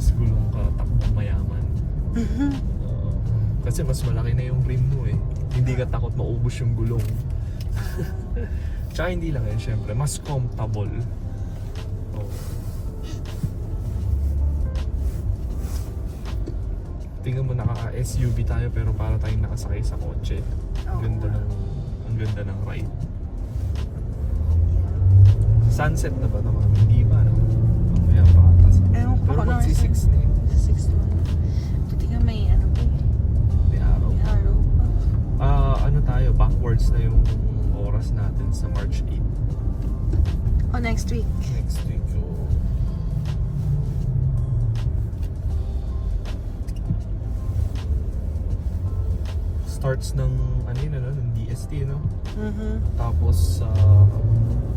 Mercedes gulong ka takbong mayaman. Kasi mas malaki na yung rim mo eh. Hindi ka takot maubos yung gulong. Tsaka hindi lang yan, syempre, mas comfortable. Oh. Tingnan mo, naka-SUV tayo pero para tayong nakasakay sa kotse. Ang ganda ng ride. Sunset na ba ito, mami? Hindi ba, no? Mamaya pa ata. Ewan ko Pero pa magsi-6 na eh. 6 lang. Buti nga may ano pa eh. May araw. May araw pa. Ano tayo, backwards na yung oras natin sa March 8. Oh, next week. Next week, oh. Starts ng ano yun, ano, ng DST, no? Tapos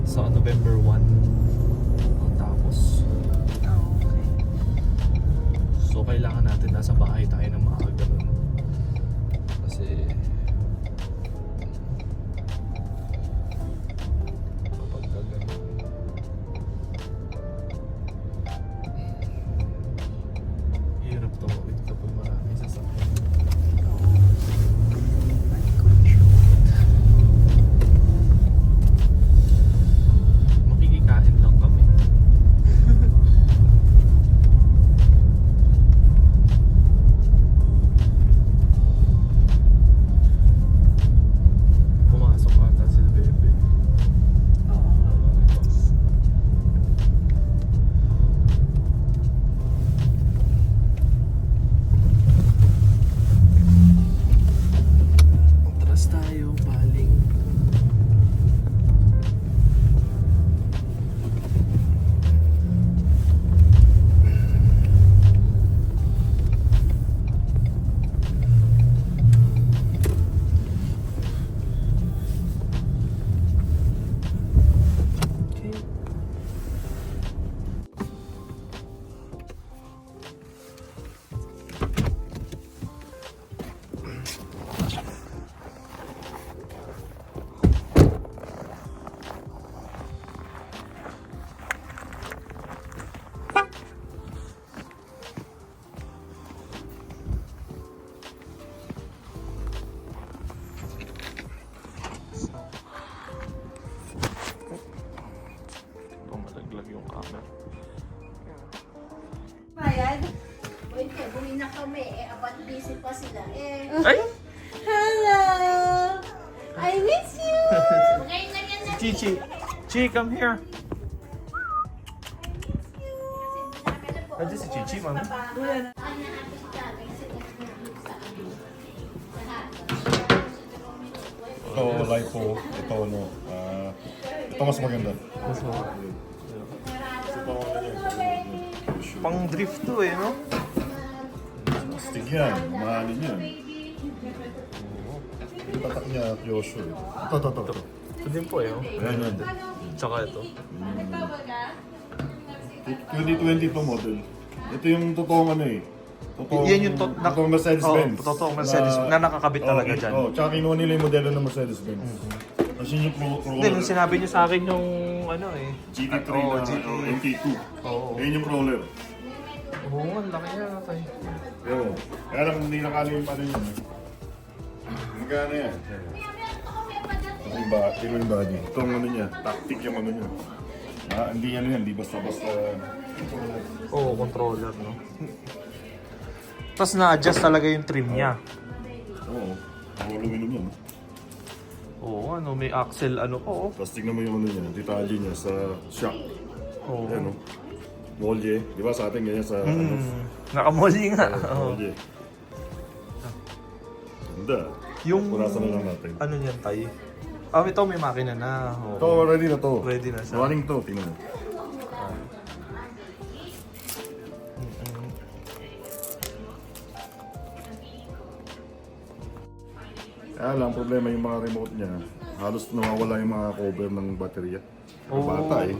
sa November 1. Tapos Okay. so kailangan natin nasa bahay tayo ng maaga nun. Kasi kapag ganun, hirap tumawid kapag marami sasakyan. Makikikain lang kami. Pumasok ata si Bebe. Oo nga. Atras tayo, baling. Okay. Malaglag yung camera. Bayad? Wait, bumi na kami eh. Abat busy pa sila eh. Ay! Hello! I miss you! Ngayon lang yan na. Chichi! Chi, come here! Nandiyan si Chichi, mami. Ito, lipo. Ito, ano. Ito mas maganda. Pang drift to eh, no? Astig yan. Mahalin yan. Yung tatak niya, Kyosho eh. Ito. Ito din po eh, oh. Ayan yan. Tsaka ito. 2020 to model. Ito yung totoong ano eh. Yan yung totoong Mercedes-Benz. totoong Mercedes na nakakabit talaga dyan. Tsaka kinuha nila yung modelo ng Mercedes-Benz. Kasi yung Hindi, nung sinabi niyo sa akin yung ano eh. GT3 Oo, na GT. MT2. Oo. Ayun yung roller. Oo, ang laki niya tayo. Pero, kaya lang hindi nakali yung ano yun. Magkano yan? Ito yung body. Itong ano niya, tactic yung ano niya. Hindi ano yan, hindi basta-basta. Oo, controller, no? Tapos na-adjust talaga yung trim niya. Oo, aluminum yan. Oo, ano, may axle, ano po, oh. Tapos tignan mo yung ano niya, detalye niya sa shock. Oo. Ayan o. Molye. Di ba sa atin ganyan sa ano? Nakamoli nga. Oo. Molye. Ganda. Yung, Punasan na lang natin. ano niyan, tay? Ito may makina na. Oo. Ito, ready na to. Ready na siya. Running to, tingnan mo. Kaya lang, problema yung mga remote niya. Halos nawawala yung mga cover ng baterya. Ang Oo. bata eh.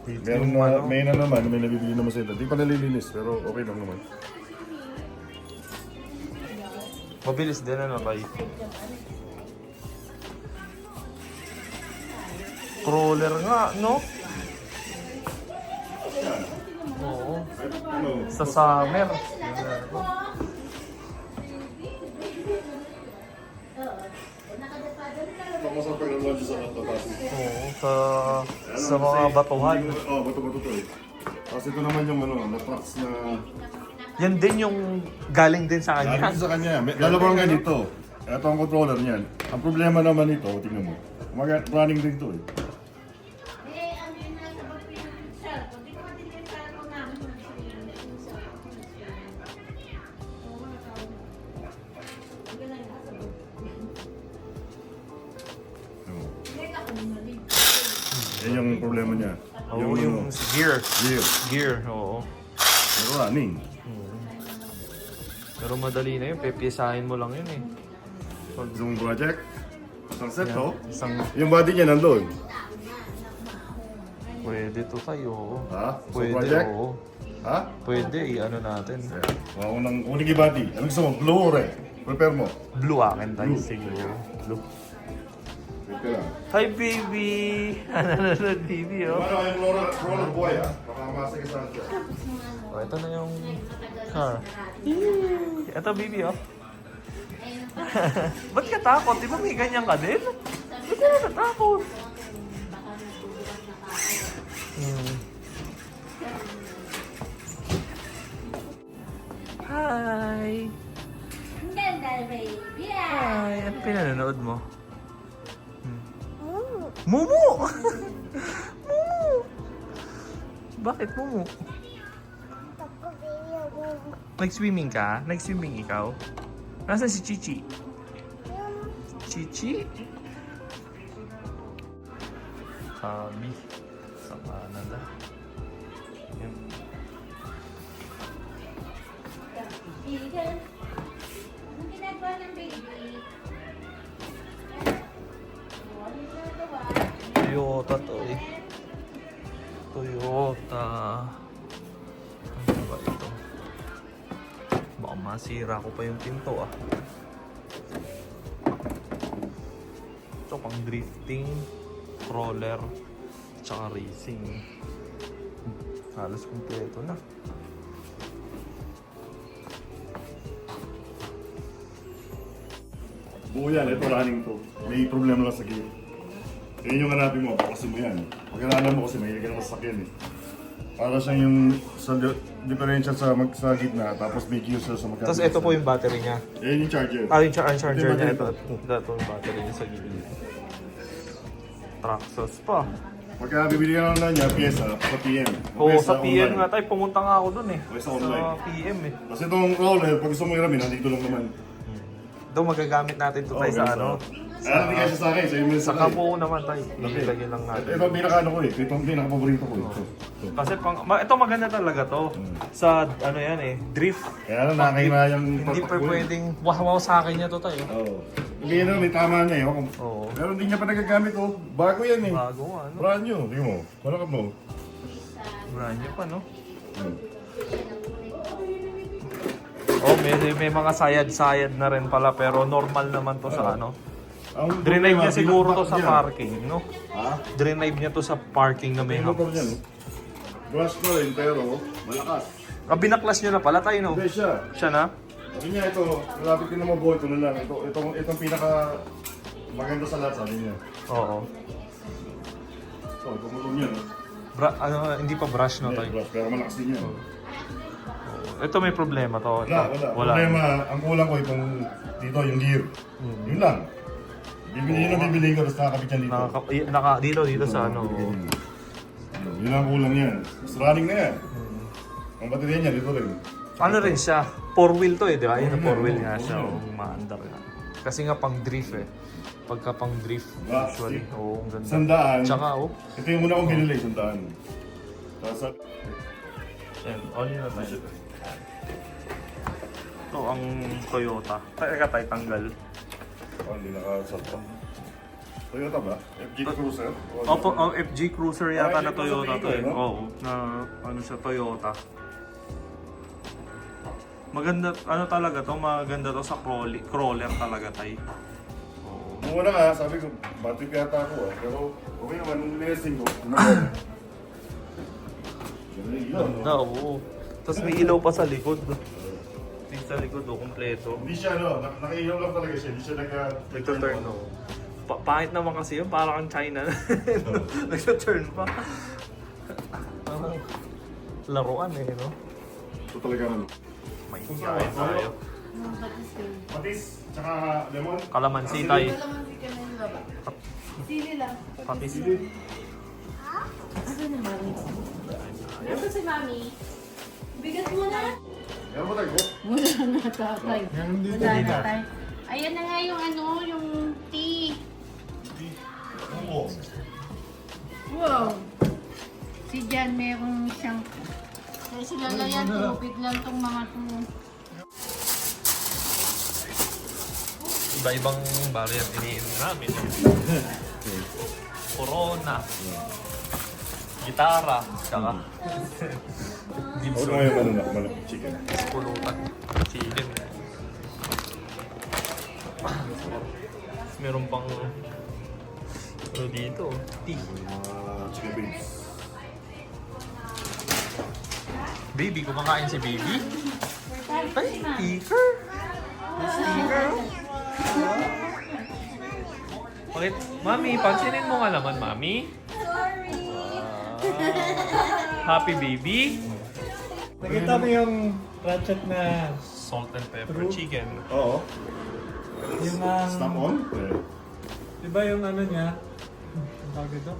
Meron Yung na, ano. may na naman, may nabibili naman sila. Di pa nalilinis, pero okay lang naman. Mabilis din, ano, tay? Crawler nga, no? Oo. Ano? Sa summer. Sila, anak mo. Oo. Nakadapa doon ka. Tapos ang pag-lunch sa tatas. Oo, sa mga batuhan. Oo, bato-bato to eh. Tapos ito naman yung ano, na-trucks na... Yan din yung galing din sa kanya. Galing sa kanya. Dalawang ganito. Ito ang controller niyan. Ang problema naman ito, tingnan mo. Running din to eh. Eh, ang yun na sa pagpinag-sir. Kung di ko matinig sa ako namin. Yan yung problema niya. Oo, yung gear. Gear. Gear, oo. Pero running. Pero madali na yun, pepiesahin mo lang yun eh. Zoom project. Isang set to. Isang Yung body niya nandun. pwede to tayo, oo. Ha? Zoom Pwede, project? oo. Ha? Pwede, i-ano natin. Unang body. Ano gusto mo? Blue or red? Prepare mo. Blue akin tayo Blue. siguro. Blue. Ito lang. Hi baby! Nanonood baby oh. Ano yung roller boy ah? Baka masagasaan siya. Oh, ito na yung car. Ito baby oh. Ba't ka takot? Di ba may ganyan ka din? Ba't ka natatakot? Hi! Ang ganda, baby. Hi! Ano pinanonood mo? Mumu! Mumu! Bakit Mumu? Nag-swimming ka? Nag-swimming ikaw? Nasaan si Chichi? Chichi? Kami sa Canada. Yan. Vegan. Anong ginagawa ng baby? Ano yung ginagawa? Toyota to eh. Toyota. Ano ba ito? Baka masira ko pa yung pinto ah. Ito pang drifting, crawler, tsaka racing. Halos kumpleto na. Buo yan, ito running to. May problema lang sa gear. Yan yung hanapin mo, kasi mo yan. Pag hanalan mo kasi may ka naman sasakyan eh. Para siyang yung sa differential sa gitna, tapos may gear sa magkano. Tapos ito po yung battery niya. Yan yung charger. Ah, yung charger Ito yung niya. battery Ito yung battery niya sa gilid. Traxxas pa. Pagka bibili ka na niya, pyesa, sa PM. Oo, Pyesa sa PM online. nga tayo. Pumunta nga ako dun eh. O, sa online. Sa PM eh. Kasi itong roller, pag gusto mo iramin, nandito lang naman. Doon magagamit natin ito tayo sa ano. Hindi kasi sa akin, sa email Sa kabuo naman tayo. Ilagay lang natin. Ito ang pinaka-ano ko eh. Ito ang pinaka-paborito ko. Ito. Kasi ito maganda talaga to. Sa ano yan eh, drift. Kaya lang nakakahinayang Hindi pa pwedeng wow sa akin niya to tayo. Oo. Hindi na, may tama niya eh. Oo. Pero hindi niya pa nagagamit oh. Bago yan eh. Bago ano. Brand new. Tingnan mo. Malakap mo. Brand new pa no. Hmm. Oh, may mga sayad-sayad na rin pala pero normal naman to sa ano. Ang Drive niya problema, siguro to binakbak sa niya. parking, no? Ha? Drive niya to sa parking na may May motor niya hubs. no? Brush ko rin pero malakas. Ah, binaklas niyo na pala tayo, no? Hindi siya. Siya na? Sabi niya ito, malapit ko na mabuhay ko na lang. Itong pinaka maganda sa lahat sabi niya. Oo. So, tumulong niya no? Hindi pa brush no Hindi, tayo. brush, pero malakas din yan. Ito may problema to. Wala. Problema, ang kulang ko itong dito, yung gear. Yun lang. Bibiliin ko, tapos nakakabit yan dito. Dito sa ano. Yun ang kulang yan. Mas running na yan. Ang baterya niya, dito rin. Ano rin siya? 4-wheel to eh, di ba? Yun ang 4-wheel nga siya. Oo. Maandar nga. Kasi nga pang drift eh. Pagka pang drift, usually. Oo, ang ganda. Sandaan. Tsaka oh. Ito yung muna kong binili, sandaan. Tapos, Yan, on yun na tayo. Ito ang Toyota. Teka tayo tanggal. hindi nakasalta. Toyota ba? FG Cruiser? Opo, FG Cruiser yata Ah, na FG Toyota to Cruiser eh. no? Oo, na ano siya Toyota. Maganda, ano talaga to, maganda to sa crawler talaga tayo. Oo. Muna nga, sabi ko, battery pa yata ako Pero okay naman, nung linesing ko, Ganda, oo. Tapos may ilaw pa sa likod. Yung sa likod, kompleto. Hindi siya nakailaw lang talaga siya. Hindi siya Nagto-turn, no? Pahit naman kasi yun, parang kang China. Nagto-turn pa. Parang laruan eh, no? Ito talaga May kain tayo. Patis, tsaka lemon. Kalamansi tayo. Kalamansi ka na yung baba. Sili lang. Patis. Asa na mami? Asa si mami? Bigat mo na. Meron ba tayo? Wala na tatay. Wala na tayo. Ayan na nga yung ano, yung tea. Oo. Wow. Si Jan meron siyang... Kaya sila lang yan, tubig lang tong mga to. Iba-ibang variant iniinom namin. Corona. Gitara. Tsaka. Huwag Gibson. mo yung manok, chicken. Pulutan. Chicken. Meron pang ano dito? Tea. Chicken base. Baby, kumakain si baby? Ay, sticker! Sticker? Bakit? Mami, pansinin mo nga naman, Mami. Sorry. Happy baby? Nakita mo yung ratchet na Salt and pepper True. chicken. Oo. yung Snap on? di ba yung ano niya? Ang tawag ito?